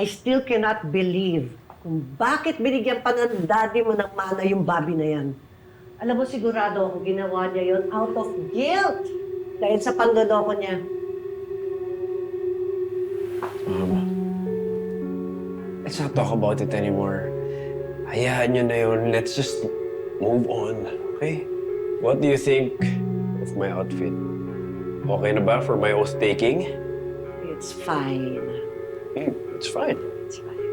I still cannot believe kung bakit binigyan pa ng daddy mo ng mana yung Bobby na yan. Alam mo, sigurado ako ginawa niya yon out of guilt dahil sa panloloko niya. Let's not talk about it anymore. Hayaan nyo na yun. Let's just move on, okay? What do you think of my outfit? Okay na ba for my oath-taking? It's fine. It's fine. It's fine.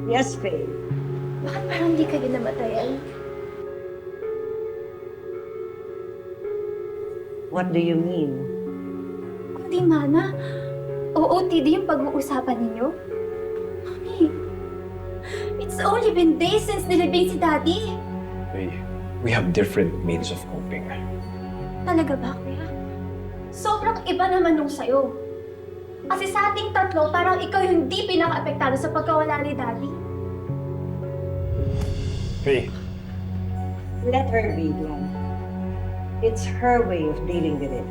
Yes, Faye. Bakit parang hindi kayo namatayan? What do you mean? Kundi mana, OOTD yung pag-uusapan ninyo? Mami, it's only been days since nilibing si Daddy. We have different means of coping. Talaga ba, kuya? Sobrang iba naman nung sa'yo. Kasi sa ating tatlo, parang ikaw yung di pinaka-apektado sa pagkawala ni Daddy. Hey, Let her be, Glenn. It's her way of dealing with it.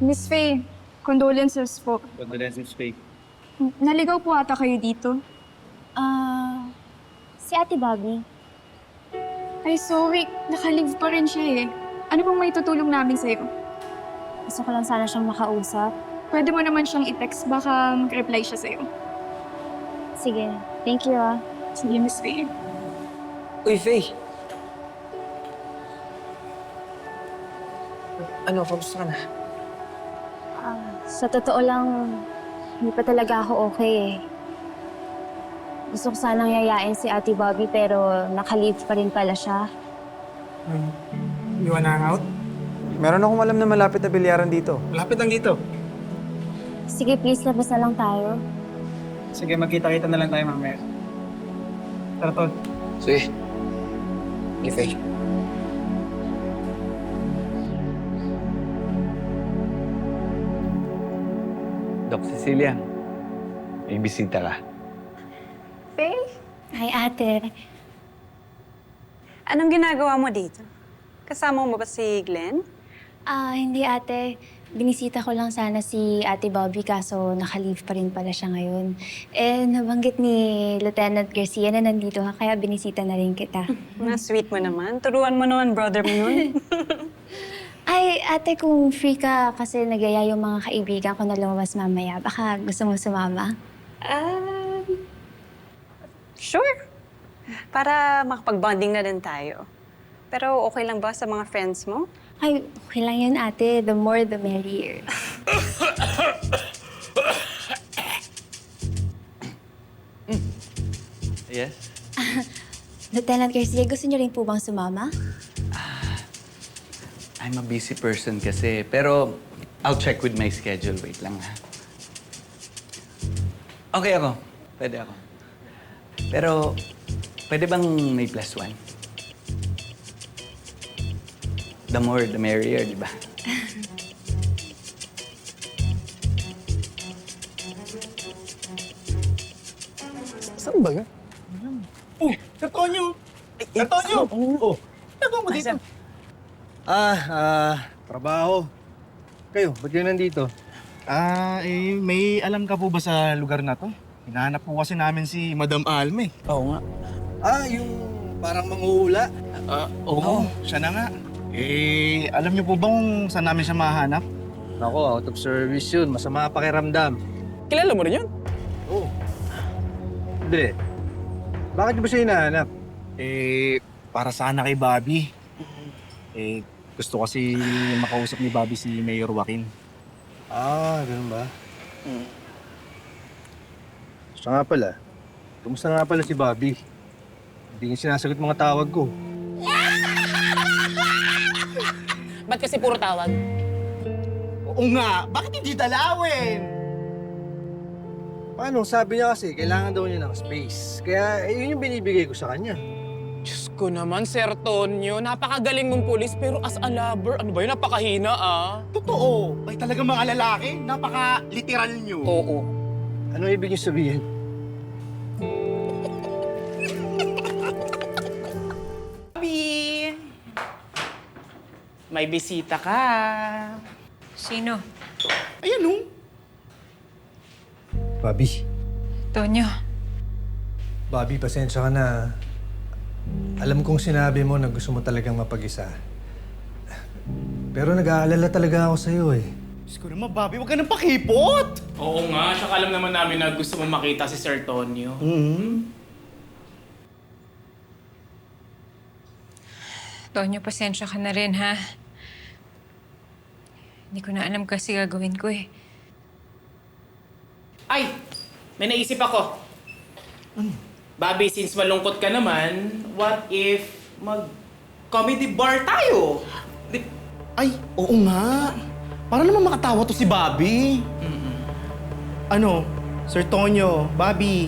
Miss Faye, condolences po. Condolences, Faye. Naligaw po ata kayo dito. Si Ate Bobby. Ay, sorry. Nakalive pa rin siya eh. Ano bang may tutulong namin sa'yo? Gusto ko lang sana siyang makausap. Pwede mo naman siyang i-text. Baka mag-reply siya sa'yo. Sige, thank you ah. Sige, Miss Faye. Uy, Faye! Ano, kamusta ka na? Sa totoo lang, hindi pa talaga ako okay eh. Gusto ko sanang yayain si Ate Bobby pero naka-leave pa rin pala siya. You wanna hang out? Meron akong alam na malapit na bilyaran dito. Malapit lang dito. Sige, please, labas na lang tayo. Sige, magkita-kita na lang tayo mamaya. Tara, Tol. Sige. Sige, Faye. Doc Cecilia, may bisita ka. Faye? Hi, ate. Anong ginagawa mo dito? Kasama mo ba si Glenn? Hindi ate. Binisita ko lang sana si Ate Bobby kaso naka-leave pa rin pala siya ngayon. Eh, nabanggit ni Lieutenant Garcia na nandito ka kaya binisita na rin kita. Sweet mo naman. Turuan mo naman brother mo nun. Ay, ate, kung free ka kasi nagyaya yung mga kaibigan ko na lumabas mamaya, baka gusto mo sumama? Sure. Para makapag-bonding na din tayo. Pero okay lang ba sa mga friends mo? Ay, okay lang yun, ate. The more, the merrier. Yes? Lieutenant Garcia, gusto niyo rin po bang sumama? I'm a busy person kasi, pero I'll check with my schedule. Wait lang, ha? Okay ako. Pwede ako. Pero, pwede bang may plus one? The more, the merrier, di ba? Saan ba yan? Oh, Sir Tonyo! Sir Tonyo! Oh, nagawa mo dito? Trabaho. Kayo, ba't kayo nandito? May alam ka po ba sa lugar na to? Hinahanap po kasi namin si Madam Alme. Oo nga. Yung parang manghuhula. Oo, siya na nga. Alam niyo po bang saan namin siya mahanap? Ako, out of service yun. Masama pakiramdam. Kilala mo rin yun? Oo. Hindi. Bakit niyo ba siya hinahanap? Para sana kay Bobby. Gusto kasi makausap ni Bobby si Mayor Joaquin. Ganun ba? Siya nga pala. Kumusta nga pala si Bobby? Hindi niya sinasagot mga tawag ko. Ba't kasi puro tawag? Oo nga, bakit hindi dalawin? Paano? Sabi niya kasi, kailangan daw niya ng space. Kaya yun yung binibigay ko sa kanya. Diyos ko naman, Sir Tonyo. Napakagaling mong pulis, pero as a lover, ano ba yun? Napakahina, ah. Totoo. Ay talaga mga lalaki, napaka-literal nyo. Oo. Ano ibig niyo sabihin? Bobby! May bisita ka. Sino? Ayan, oh. Bobby. Tonyo. Bobby, pasensya ka na. Alam kong sinabi mo na gusto mo talagang mapag-isa. Pero nag-aalala talaga ako sa'yo eh. Diyos ko naman, Bobby, huwag ka nang pakipot! Oo nga, saka alam naman namin na gusto mo makita si Sir Tonyo. Tonyo, pasensya ka na rin, ha? Hindi ko na alam kasi gagawin ko eh. Ay! May naisip ako. Bobby, since malungkot ka naman, what if mag-comedy bar tayo? Ay, oo nga. Para naman makatawa to si Bobby. Ano, Sir Tonyo, Bobby,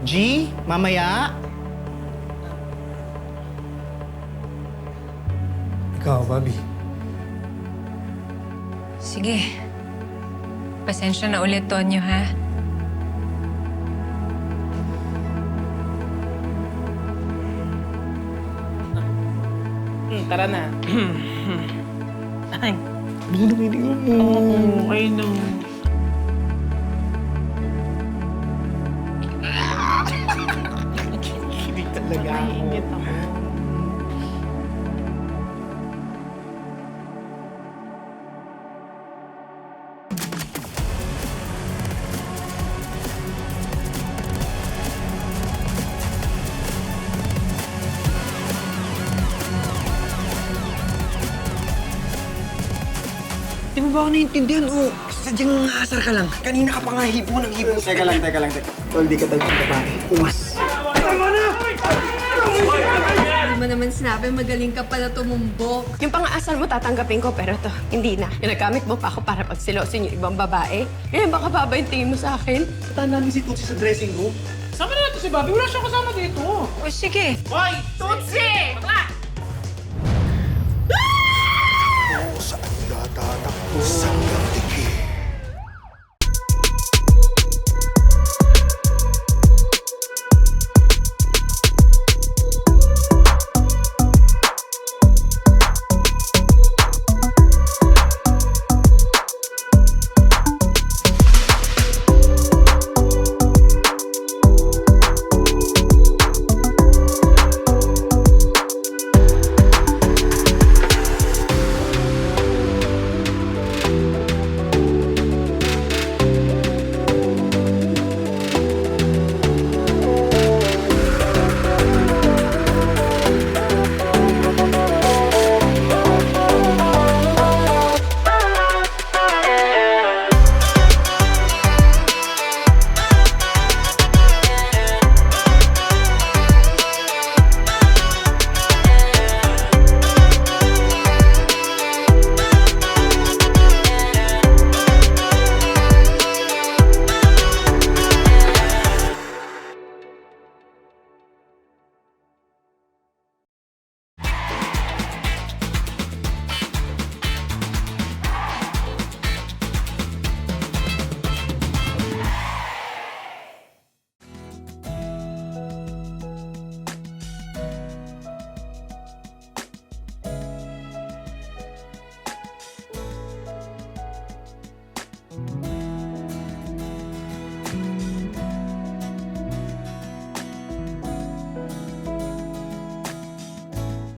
G, mamaya? Ikaw, Bobby. Sige. Pasensya na ulit, Tonyo, ha? Tara na. Ay. Oo, I know. Hindi talaga ako. Di mo ba ako naiintindihan o sadyang asar ka lang? Kanina ka pa nga hibo ng hibo. Teka lang. Tol, di ka talagang babae. Uwas. Hindi mo naman sinabi, magaling ka pala tumumbok. Yung pang-aasar mo tatanggapin ko, pero to, hindi na. Ginagamit mo pa ako para pagsilosin yung ibang babae. Ngayon baka baba yung tingin mo sa akin. Puntahan namin si Tutsi sa dressing room. Sama na natin si Bobby. Wala siyang kasama dito. O sige. Hoy! Tutsi! Saan ka tatakbo? Saan ka